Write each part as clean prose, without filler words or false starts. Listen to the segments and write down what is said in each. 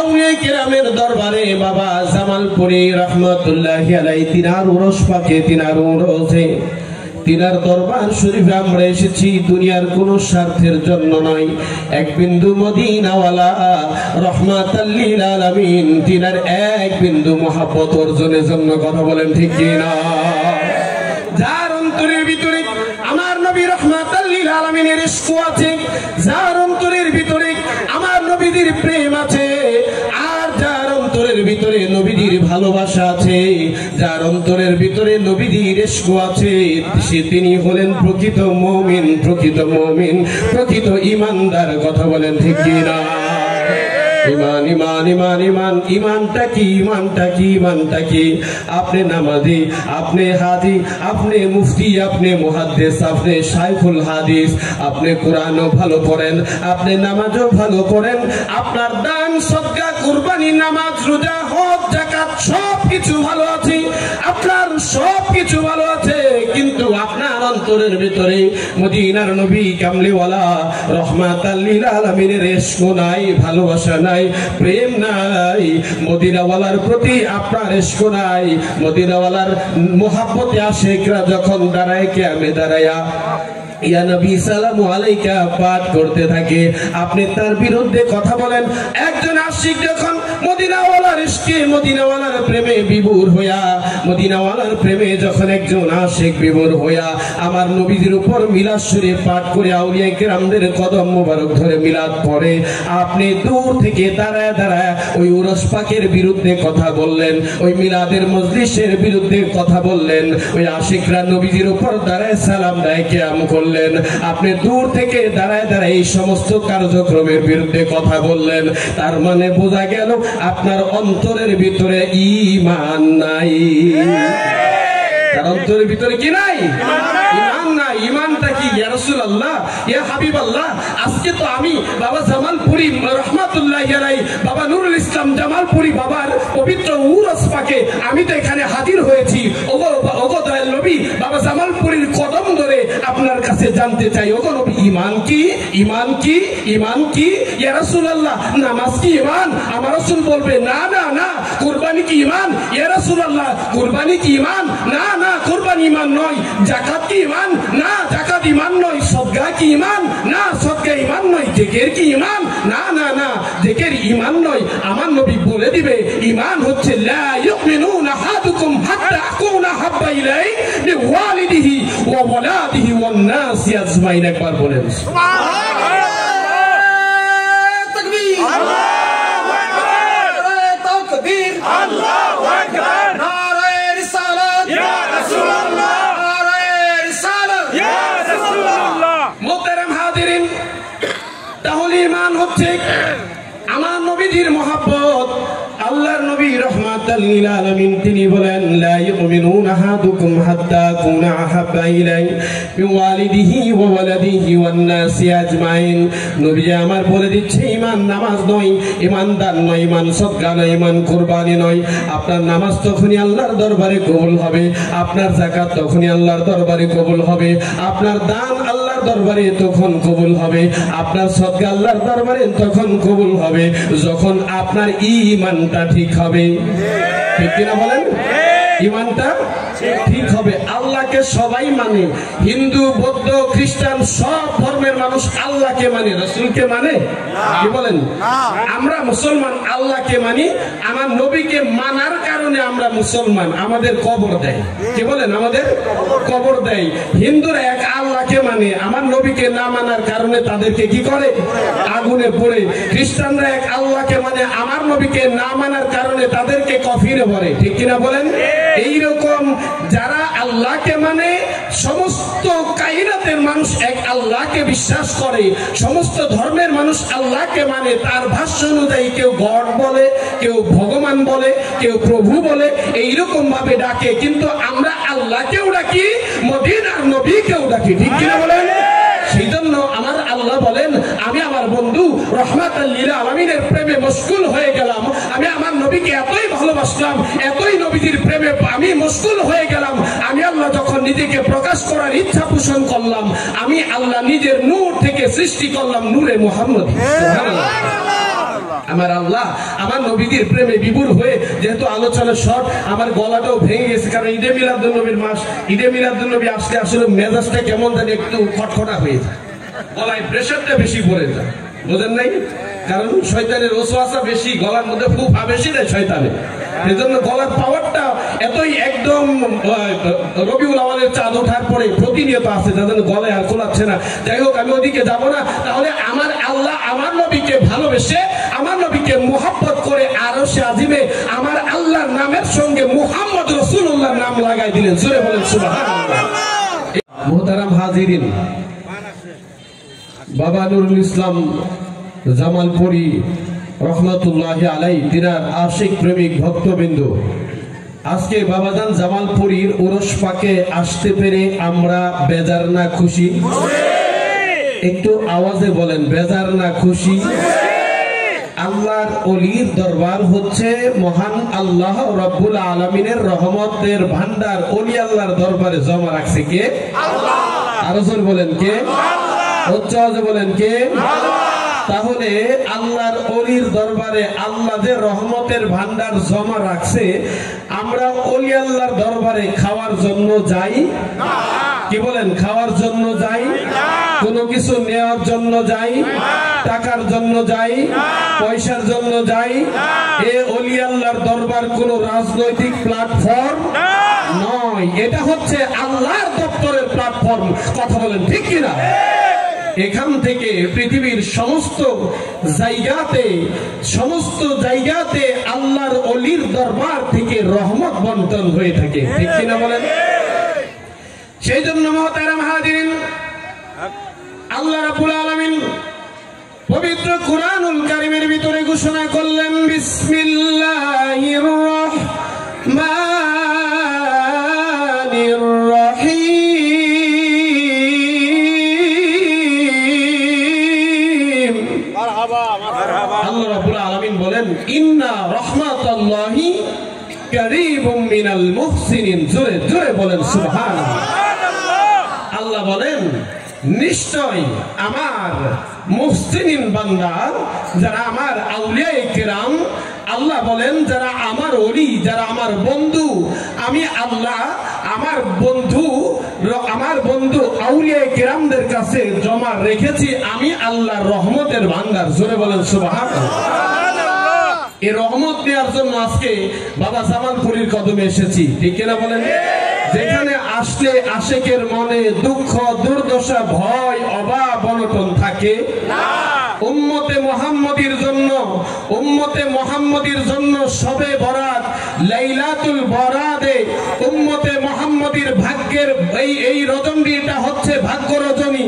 আউলিয়া কেরামের দরবারে বাবা জামালপুরি রহমাতুল্লাহি আলাইহি তিনার উরস পাকে তিনার উরসে তিনার দরবার শরীফে আমরা এসেছি দুনিয়ার কোন স্বার্থের জন্য নয়। এক বিন্দু মদিনাওয়ালা রহমাতাল লিল আলামিন তিনার এক বিন্দু মহব্বত অর্জনের জন্য। কথা বলেন ঠিক কি না? যার অন্তরের ভিতরে আমার নবী রহমাতাল লিল আলামিনের ইশক আছে, যার অন্তরের ভিতরে আমার নবীর প্রেম আছে, আর যার অন্তরের ভিতরে নবীর ভালোবাসা আছে, যার অন্তরের ভিতরে নবীর ইশক আছে, সে তিনি হলেন প্রকৃত মুমিন, প্রকৃত মুমিন, প্রকৃত ঈমানদার। কথা বলেন ঠিক কি না? ইমান ইমান ইমান ইমান ইমানটা কি? ইমানটা কি? ইমানটা কি? আপনি নামাজি, আপনি হাজি, আপনি মুফতি, আপনি মুহাদ্দিস, আপনি শাইখুল হাদিস, আপনি কোরআনও ভালো পড়েন, আপনি নামাজও ভালো পড়েন, আপনার দান সদকা কুরবানি নামাজ রোজা হজ যাকাত সব কিছু ভালো আছে, আপনার সব কিছু ভালো আছে, কিন্তু আপনার অন্তরের ভিতরে মদিনার নবী কামলিওয়ালা রহমাতাল লিল আলামিনের ইশক নাই, ভালোবাসা নাই, প্রেম নাই, মদিনাওয়ালার প্রতি আপনার ইশক নাই। মদিনাওয়ালার মোহাব্বতে আশিকরা যখন দাঁড়ায় কিয়ামে দাঁড়ায়া ইয়া নবী সালামু আলাইকা পাঠ করতে থাকে, আপনি তার বিরুদ্ধে কথা বলেন। একজন আশিক যখন মদিনাওয়ালার ইশকে, মদিনাওয়ালার প্রেমে বিভোর হইয়া, মদিনাওয়ালার প্রেমে যখন একজন আশিক বিভোর হইয়া আমার নবীর উপর মিলাদ শরীফ পাঠ করে আউলিয়া কেরামদের কদম মোবারক ধরে মিলাদ পড়ে, আপনি দূর থেকে দাঁড়ায় দাঁড়ায় ওই উরস পাকের বিরুদ্ধে কথা বললেন, ওই মিলাদের মজলিসের বিরুদ্ধে কথা বললেন, ওই আশিকরা নবীর উপর দাঁড়ায় সালাম দেয় কিয়াম করলেন, আপনি দূর থেকে দাঁড়ায় দাঁড়ায় এই সমস্ত কার্যক্রমের বিরুদ্ধে কথা বললেন। তার মানে বোঝা গেল আপনার অন্তরের ভিতরে ঈমান নাই। তার অন্তরের ভিতরে কি নাই? ঈমান নাই। ঈমানটা কি? ইয়া রাসূলুল্লাহ, ইয়া হাবিবাল্লাহ, আজকে তো আমি বাবা জামালপুরি রহমাতুল্লাহি আলাইহি, বাবা নুরুল ইসলাম জামালপুরি বাবার পবিত্র উরস পাকে আমি তো এখানে হাজির হয়েছি। ওগো দয়াল নবী, বাবা জামালপুরির কদম ধরে আপনার কাছে জানতে চাই, ওগো নবী ঈমান কি? ঈমান কি? ঈমান কি? ইয়া রাসূলুল্লাহ, নামাজ কি ঈমান? আমার রাসূল বলবে না না না। কুরবানি কি ঈমান? ইয়া রাসূলুল্লাহ, কুরবানি কি ঈমান? না না, কুরবানি ঈমান নয়। যাকাত কি ঈমান? না, যাকাত ঈমান নয়। সদকা কি ঈমান? না, সদকা ঈমান নয়। জিকির কি ঈমান? না না না, জিকির ঈমান নয়। আমার নবী বলে দিবে ঈমান হচ্ছে লা ইউমিনুনা আহাদুকুম হাত্তা আকুনা হাব্বা ইলাইহি বিওয়ালিদিহি ওয়া ওয়ালাদিহি ওয়ান নাসি আজমাইন। একবার বলেন সুবহানাল্লাহ, তাকবীর, আল্লাহু আকবার, তাকবীর, আল্লাহু আকবার, নারে রিসালাত, ইয়া রাসূলুল্লাহ, নারে রিসালাত, ইয়া রাসূলুল্লাহ। মুহতারাম হাজিরিন, তাহলে ঈমান হচ্ছে আমার নবীর মহব্বত। আল্লাহর নবী রহমাতাল লিল আলামিন তিনি বলেন লা ইউমিনুনা আহাদুকুম হাত্তা আকুনা আহাব্বা ইলাইহি বিওয়ালিদিহি ওয়া ওয়ালাদিহি ওয়ান নাসি আজমাইন। নবী আমার বলে দিচ্ছে ঈমান নামাজ নয়, ঈমান দান নয়, ঈমান সদকা নয়, ঈমান কুরবানি নয়। আপনার নামাজ তখনই আল্লাহর দরবারে কবুল হবে, আপনার যাকাত তখনই আল্লাহর দরবারে কবুল হবে, আপনার দান আল্লাহর দরবারে তখন কবুল হবে, আপনার সদকা আল্লাহর দরবারে তখন কবুল হবে যখন আপনার ঈমানটা ঠিক হবে। ঠিক কিনা বলেন? ঈমানটা ঠিক হবে। আল্লাহকে সবাই মানে, হিন্দু বৌদ্ধ খ্রিস্টান সব ধর্মের মানুষ আল্লাহকে মানে, রাসূলকে মানে? কি বলেন? আমরা মুসলমান আল্লাহকে মানি, আমার নবীকে মানার কারণে আমরা মুসলমান। আমাদের কবর দেয়, কি বলেন? আমাদের কবর দেয়। হিন্দুরা এক আল্লাহকে মানে, আমার নবীকে না মানার কারণে তাদেরকে কি করে? আগুনে পড়ে। খ্রিস্টানরা এক আল্লাহকে মানে, আমার নবীকে না মানার কারণে তাদেরকে কফিরে ভরে। ঠিক কিনা বলেন? এইরকম যারা আল্লাহকে মানে, সমস্ত কায়নাতের মানুষ এক আল্লাহকে বিশ্বাস করে, সমস্ত ধর্মের মানুষ আল্লাহকে মানে, তার ভাষ্য অনুযায়ী কেউ গড বলে, কেউ ভগবান বলে, কেউ প্রভু বলে, এইরকম ভাবে ডাকে। কিন্তু আমরা আল্লাহকেও ডাকি, মদিনার নবীকেও ডাকি। ঠিক কিনা বলেন? সেই জন্য আমার আল্লাহ বলেন আমি আমার বন্ধু রহমাতাল লিল আলামিনের প্রেমে মশগুল হয়ে গেলাম। আমি আমার নবীকে এতই ভালোবাসলাম, এতই নবীর প্রেমে আমি মশগুল হয়ে গেলাম। আমি আল্লাহ যখন নিজেকে প্রকাশ করার ইচ্ছা পোষণ করলাম, আমি আল্লাহ নিজের নূর থেকে সৃষ্টি করলাম নূরে মুহাম্মদ। সুবহানাল্লাহ। আমার আল্লাহ আমার নবীদের প্রেমে বিভোর হয়ে যেহেতু আলোচনা শর্ট, আমার গলাটাও ভেঙে গেছে, কারণ ঈদে মিলাদুন্নবীর মাস। ঈদে মিলাদুন্নবী আসলে আসলে মেজাজটা কেমন জানি একটু খটখটা হয়ে যায়, গলায় প্রেশারটা বেশি পড়ে যায়, বোঝেন নাই? কারণ শয়তানের ওসওয়াসা বেশি, গলার মধ্যে ফুফা বেশি দেয় শয়তানের, এজন্য গলার পাওয়ারটা এতই একদম রবিউল আওয়ালের চাঁদ ওঠার পরে প্রতিনিয়ত আছে, যার জন্য গলায় আর কোলাচ্ছে না। যাই হোক, আমি ওদিকে যাব না। তাহলে আমার আল্লাহ আমার নবীকে ভালোবেসে, আমার নবীকে মুহাব্বত করে আরশে আজিমে আমার আল্লাহর নামের সঙ্গে মুহাম্মদ রাসূলুল্লাহর নাম লাগাই দিলেন। জোরে বলেন সুবহানাল্লাহ। মুহতারাম হাজিরিন, বাবা নুরুল ইসলাম জামালপুরী রহমতুল্লাহি আলাইহি তিনার আশিক প্রেমিক ভক্তবৃন্দ, আজকে বাবাজান জামালপুরীর উরস পাকে আসতে পেরে আমরা বেজার না খুশি? একটু আওয়াজে বলেন, বেজার না খুশি? আল্লাহর ওলির দরবার হচ্ছে মহান আল্লাহ রব্বুল আলামিনের রহমতের ভান্ডার। ওলি আল্লাহর দরবারে জমা রাখছে কে? আল্লাহ। আরো জোরে বলেন কে? উচ্চ আওয়াজে বলেন কে? তাহলে আল্লাহর ওলির দরবারে আল্লাহ যে রহমতের ভান্ডার জমা রাখছে, আমরা ওলি আল্লাহর দরবারে খাওয়ার জন্য যাই? কি বলেন? খাওয়ার জন্য যাই? কোনো কিছু নেওয়ার জন্য যাই? টাকার জন্য যাই? পয়সার জন্য যাই? এ ওলি আল্লাহর দরবার কোন রাজনৈতিক প্ল্যাটফর্ম নয়, এটা হচ্ছে আল্লাহর দপ্তরের প্ল্যাটফর্ম। কথা বলেন ঠিক কিনা? এখান থেকে পৃথিবীর সমস্ত জায়গাতে আল্লাহর ওলির দরবার থেকে রহমত বন্টন হয়ে থাকে, ঠিক কিনা বলেন? সেই জন্য মুহতারাম হাজিরিন, আল্লাহ রাব্বুল আলামিন পবিত্র কুরআনুল কারীমের ভিতরে ঘোষণা করলেন, বিসমিল্লাহির রাহমানির রাহিম। আল্লাহ রাব্বুল আলামিন বলেন, ইন্না রাহমাতাল্লাহি কারীবুম মিনাল মুহসিনিন। জোরে জোরে বলেন সুবহানাল্লাহ। আল্লাহ বলেন, নিশ্চয় আমার মুহসিনিন বান্দা, যারা আমার আউলিয়ায়ে কেরাম, আল্লাহ বলেন যারা আমার ওলি, যারা আমার বন্ধু, আমি আল্লাহ আমার বন্ধু আউলিয়ায়ে কেরামদের কাছে জমা রেখেছি আমি আল্লাহর রহমতের ভান্ডার। জোরে বলেন সুবহানাল্লাহ। এই রহমত নেওয়ার জন্য আজকে বাবা জামালপুরীর কদমে এসেছি, ঠিক কিনা বলেন? যেখানে আসলে আশেকের মনে দুঃখ, দুর্দশা, ভয়, অভাব, অনটন থাকে না। উম্মতে মুহাম্মদীর জন্য শবে বরাত, লাইলাতুল বরাদে উম্মতে মুহাম্মদীর ভাগ্যের এই রজনীটা হচ্ছে ভাগ্য রজনী।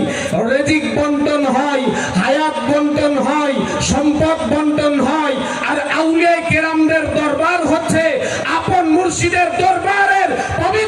রিজিক বন্টন হয়, হায়াত বন্টন হয়, সম্পদ বন্টন হয়। আর আউলিয়া কেরামদের দরবার হচ্ছে আপন মুর্শিদের দরবারের পবিত্র